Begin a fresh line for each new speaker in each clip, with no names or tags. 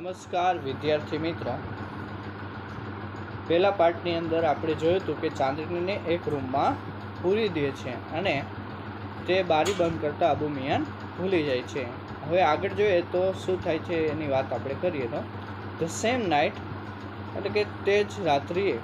નમસ્કાર વિદ્યાર્થી મિત્રો, પહેલા પાર્ટની અંદર આપણે જોયું હતું કે ચાંદનીને એક રૂમમાં પૂરી દે છે અને તે બારી બંધ કરતાં અબુ મિયાન ભૂલી જાય છે. હવે આગળ જોઈએ તો શું થાય છે એની વાત આપણે કરીએ તો ધ સેમ નાઇટ એટલે કે તે જ રાત્રિએ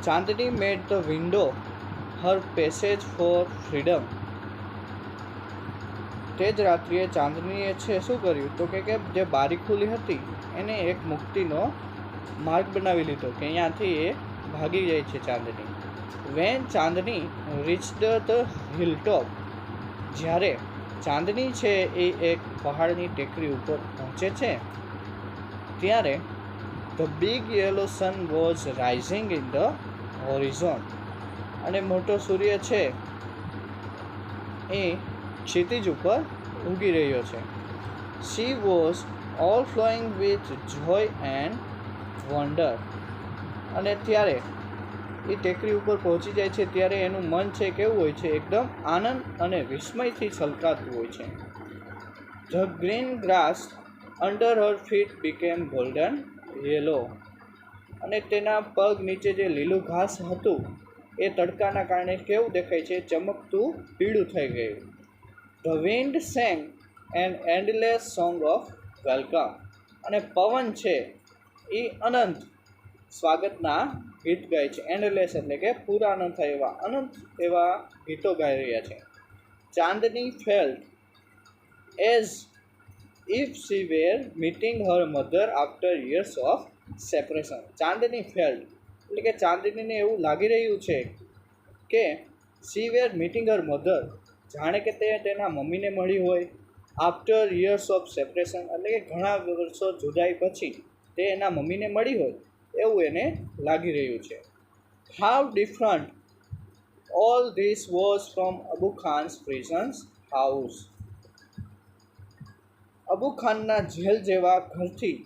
Chandni made the window her passage for freedom. તે જ રાત્રિએ ચાંદનીએ છે શું કર્યું તો કે જે બારી ખુલી હતી એને એક મુક્તિનો માર્ગ બનાવી લીધો કે અહીંયાથી એ ભાગી જાય છે Chandni. When Chandni reached the hilltop, જ્યારે ચાંદની છે એ એક પહાડની ટેકરી ઉપર પહોંચે છે ત્યારે the big yellow sun was rising in the horizon, અને મોટો સૂર્ય છે એ ક્ષિતિજ ઉપર ઉગી રહ્યો છે. She was all flowing with joy and wonder, અને ત્યારે એ ટેકરી ઉપર પહોંચી જાય છે ત્યારે એનું મન છે કેવું હોય છે, એકદમ આનંદ અને વિસ્મયથી છલકાતું હોય છે. The green grass under her feet became golden yellow, અને તેના પગ નીચે જે લીલું ઘાસ હતું એ તડકાના કારણે કેવું દેખાય છે, ચમકતું પીળું થઈ ગયું. The wind sang an endless song of welcome, અને પવન છે એ અનંત સ્વાગતના ગીત ગાય છે. એન્ડલેસ એટલે કે પૂરા ન થાય એવા અનંત એવા ગીતો ગાઈ રહ્યા છે. Chandni felt as if she were meeting her mother after years of separation. Chandni felt એટલે કે ચાંદનીને એવું લાગી રહ્યું છે કે શી વેર મીટિંગ હર મધર, જાણે કે તે તેના મમ્મીને મળી હોય. આફ્ટર યર્સ ઓફ સેપરેશન એટલે કે ઘણા વર્ષો જુદાઈ પછી તે એના મમ્મીને મળી હોય એવું એને લાગી રહ્યું છે. How different all this was from Abu Khan's prisons house. Abu ખાનના જેલ જેવા ઘરથી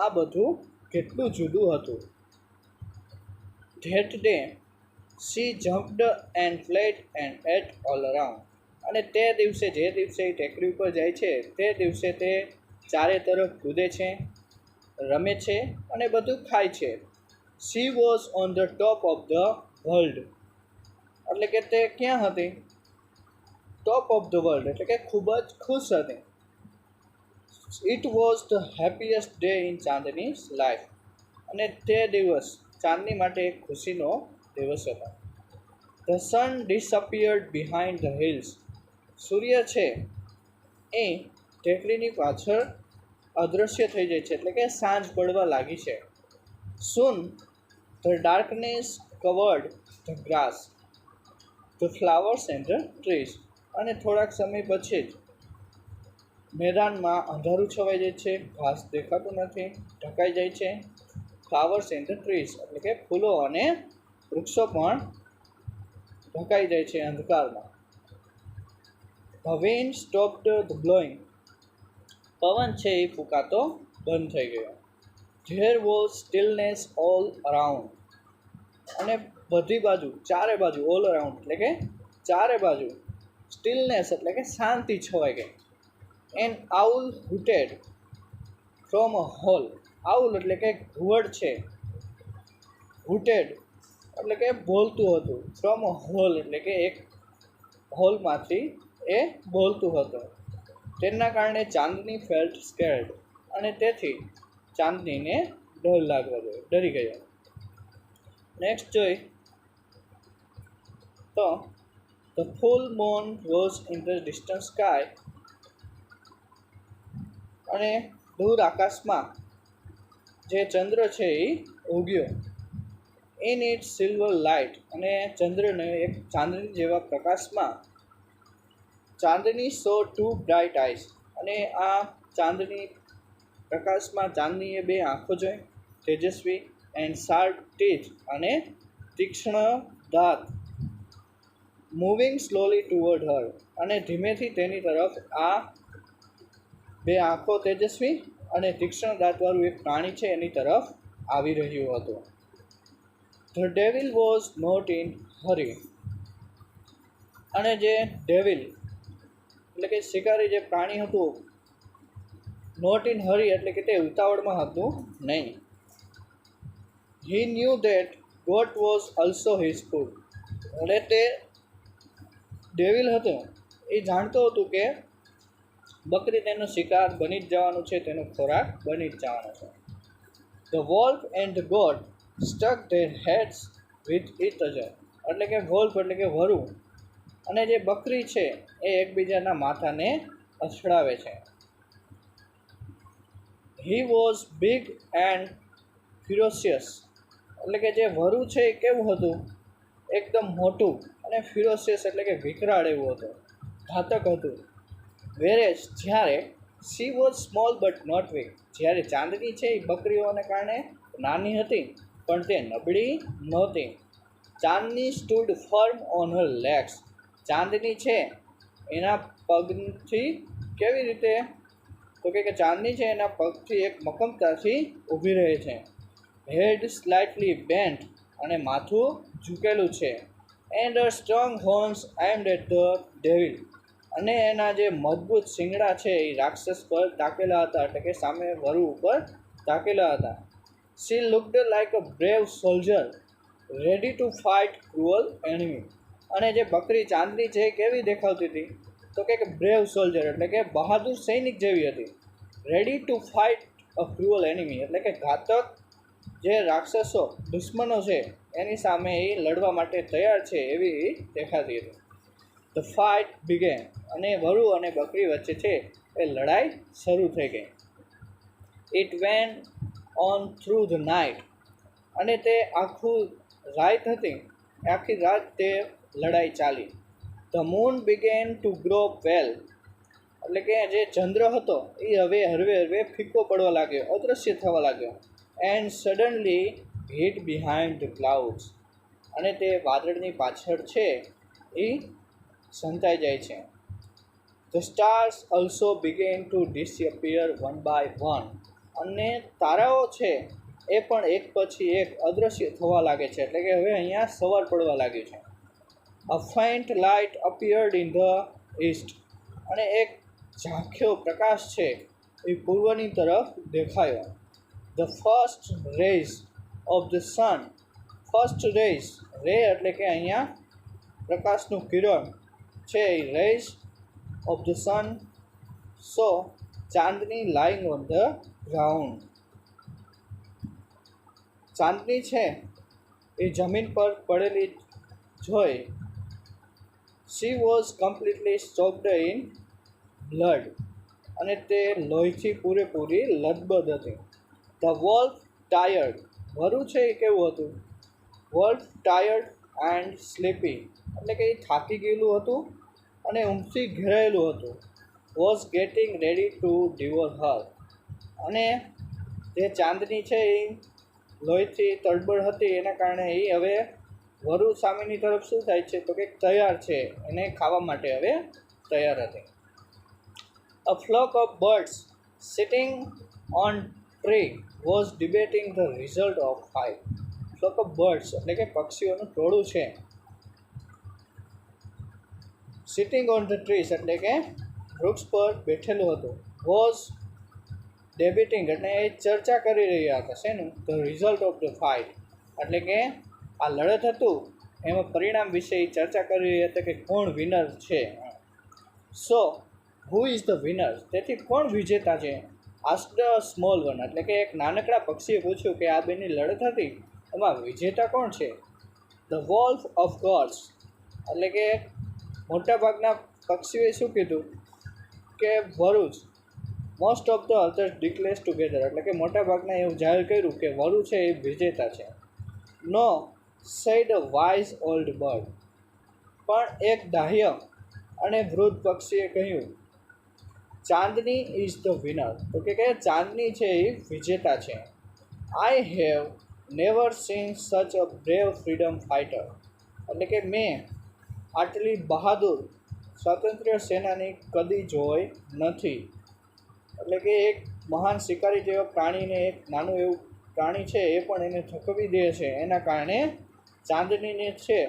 આ બધું કેટલું જુદું હતું. That day she jumped and played and ate all around, અને તે દિવસે જે દિવસે એ ટેકરી ઉપર જાય છે તે દિવસે તે ચારે તરફ કૂદે છે, રમે છે અને બધું ખાય છે. She was on the top of the world, એટલે કે તે ક્યાં હતી, ટોપ ઓફ ધ વર્લ્ડ એટલે કે ખૂબ જ ખુશ હતી. It was the happiest day in Chandni's life, અને તે દિવસ ચાંદની માટે એક ખુશીનો દિવસ હતો. The sun disappeared behind the hills, સૂર્ય છે એ ટેકરીની પાછળ અદૃશ્ય થઈ જાય છે એટલે કે સાંજ પડવા લાગી છે. Soon the darkness covered the grass, the flowers and the trees, અને થોડાક સમય પછી જ મેદાનમાં અંધારું છવાઈ જાય છે, ઘાસ દેખાતું નથી, ઢંકાઈ જાય છે. ફ્લાવર્સ એન્ડ ધ ટ્રીઝ એટલે કે ફૂલો અને વૃક્ષો પણ ઢંકાઈ જાય છે અંધકારમાં. The wind stopped the blowing, પવન છે એ ફૂંકાતો બંધ થઈ ગયો. There was stillness all around, અને બધી બાજુ ચારે બાજુ ઓલ અરાઉન્ડ એટલે કે ચારે બાજુ સ્ટીલનેસ એટલે કે શાંતિ છવાઈ ગઈ. An owl hooted from a hole, owl એટલે કે ઘુવડ છે, હૂટેડ એટલે કે બોલતું હતું, ફ્રોમ અ હોલ એટલે કે એક હોલમાંથી એ બોલતું હતું. તેના કારણે ચાંદની ફેલ્ટ સ્કેર્ડ, અને તેથી ચાંદનીને ડર લાગવા ગયો, ડરી ગયો. નેક્સ્ટ જોઈ તો the full moon rose in the distant sky, અને દૂર આકાશમાં જે ચંદ્ર છે એ ઉગ્યો. ઇન ઇટ સિલ્વર લાઇટ, અને ચંદ્રને એક ચાંદની જેવા પ્રકાશમાં ચાંદની સો ટુ બ્રાઇટ આઈસ, અને આ ચાંદની પ્રકાશમાં ચાંદનીએ બે આંખો જોઈ, તેજસ્વી, એન્ડ શાર્પ ટીથ અને તીક્ષ્ણ દાંત. મૂવિંગ સ્લોલી ટુવર્ડ હર, અને ધીમેથી તેની તરફ આ બે આંખો તેજસ્વી અને તીક્ષ્ણ દાંતવાળું એક પ્રાણી છે એની તરફ આવી રહ્યું હતું. The devil was not in hurry, અને જે ડેવિલ એટલે કે શિકારી જે પ્રાણી હતું નોટ ઇન હરી એટલે કે તે ઉતાવળમાં હતું નહીં. He knew that goat was also his food. અને તે ડેવિલ હતો એ જાણતો હતું કે બકરી તેનો શિકાર બની જ જવાનું છે, તેનો ખોરાક બની જ જવાનો છે. The wolf and the goat stuck their heads with each other. એટલે કે વોલ્ફ એટલે કે વરુ અને જે બકરી છે એ એકબીજાના માથાને અથડાવે છે. He was big and ferocious. એટલે કે જે વરુ છે એ કેવું હતું, એકદમ મોટું અને ફિરોશિયસ એટલે કે વિકરાળ એવું હતું, ઘાતક હતું. વેરેજ જ્યારે she was small but not weak. જ્યારે ચાંદની છે એ બકરીઓને કારણે નાની હતી પણ તે નબળી નહોતી. Chandni stood firm on her legs. Chandni છે એના પગથી કેવી રીતે, તો કે ચાંદની છે એના પગથી એક મક્કમતાથી ઊભી રહે છે. હેડ સ્લાઇટલી બેન્ટ અને માથું ઝૂકેલું છે. And a strong horns aimed at the devil. અને એના જે મજબૂત શિંગડા છે એ રાક્ષસ પર તાકેલા હતા, એટલે કે સામે વરુ ઉપર તાકેલા હતા. C looked like a brave soldier ready to fight cruel enemy. અને જે બકરી ચાંદની છે એ કેવી દેખાતી હતી, તો કે બ્રેવ સોલ્જર એટલે કે બહાદુર સૈનિક જેવી હતી. Ready to fight a cruel enemy એટલે કે ઘાતક જે રાક્ષસો દુશ્મનો છે એની સામે એ લડવા માટે તૈયાર છે એવી દેખાતી હતી. The fight began. અને વરુ અને બકરી વચ્ચે છે એ લડાઈ શરૂ થઈ ગઈ. It went on through the night. અને તે આખી રાત તે લડાઈ ચાલી. The moon began to grow pale. એટલે કે જે ચંદ્ર હતો એ હવે હળવે ફીકો પડવા લાગ્યો, અદૃશ્ય થવા લાગ્યો. And suddenly hid behind the clouds. અને તે વાદળની પાછળ છે એ સંતાઈ જાય છે. The stars also began to disappear one by one. અને તારાઓ છે એ પણ એક પછી એક અદૃશ્ય થવા લાગે છે, એટલે કે હવે અહીંયા સવાર પડવા લાગ્યું છે. A faint light appeared in the east. અને એક ઝાંખ્યો પ્રકાશ છે એ પૂર્વની તરફ દેખાયો. The first rays of the sun. First rays, ray એટલે કે અહીંયા પ્રકાશનું કિરણ છે એ rays of the sun so Chandni lying on the ground. Chandni છે એ જમીન પર પડેલી જોઈ. She was completely soaked in blood. અને તે લોહીથી પૂરેપૂરી લથબથ હતી. The wolf tired. વરુ છે એ કેવું હતું, વોલ્ફ ટાયર્ડ એન્ડ સ્લીપી એટલે કે એ થાકી ગયેલું હતું અને ઊંઘથી ઘેરાયેલું હતું. Was getting ready to devour her. અને જે ચાંદની છે એ લોહીથી તડબડ હતી એના કારણે એ હવે વરુ સામેની તરફ શું થાય છે, તો કે તૈયાર છે, એને ખાવા માટે હવે તૈયાર હતી. A flock of birds sitting on tree was debating the result of fight. Flock of birds એટલે કે પક્ષીઓનું ટોળું છે, સિટિંગ ઓન ધ ટ્રીસ એટલે કે વૃક્ષ પર બેઠેલું હતું. વોઝ ડેબેટિંગ એટલે એ ચર્ચા કરી રહ્યા હતા શેનું, the result of the fight એટલે કે આ લડત હતું એમાં પરિણામ વિશે ચર્ચા કરી રહ્યા હતા કે કોણ વિનર છે. સો હુ ઇઝ ધ વિનર. તેથી કોણ વિજેતા છે. આસ્ક્ડ અ સ્મોલ વન એટલે કે એક નાનકડા પક્ષીએ પૂછ્યું કે આ બેની લડત હતી એમાં વિજેતા કોણ છે. ધ વોલ્ફ ઓફ ગોડ્સ એટલે કે મોટાભાગના પક્ષીઓએ શું કીધું કે વરુ જ. Most of the others declares together એટલે કે મોટાભાગના એવું જાહેર કર્યું કે વરુ છે એ વિજેતા છે. નો સેડ અ વાઇઝ ઓલ્ડ બર્ડ. પણ એક દાહ્ય અને વૃદ્ધ પક્ષીએ કહ્યું ચાંદની ઇઝ ધ વિનર. તો કે ચાંદની છે એ વિજેતા છે. આઈ હેવ નેવર સીન સચ અ બ્રેવ ફ્રીડમ ફાઇટર. એટલે કે મેં આટલી બહાદુર સ્વાતંત્ર્ય સેનાની કદી જોઈ નથી. એટલે કે એક મહાન શિકારી જેવા પ્રાણીને એક નાનું એવું પ્રાણી છે એ પણ એને થકવી દે છે, એના કારણે ચાંદનીને છે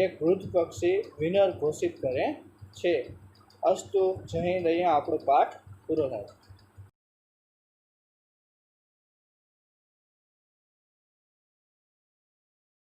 એક વૃદ્ધ પક્ષી વિનર ઘોષિત કરે છે. અસ્તુ જય હિન્દ. અહીંયા આપણો પાઠ પૂરો થાય.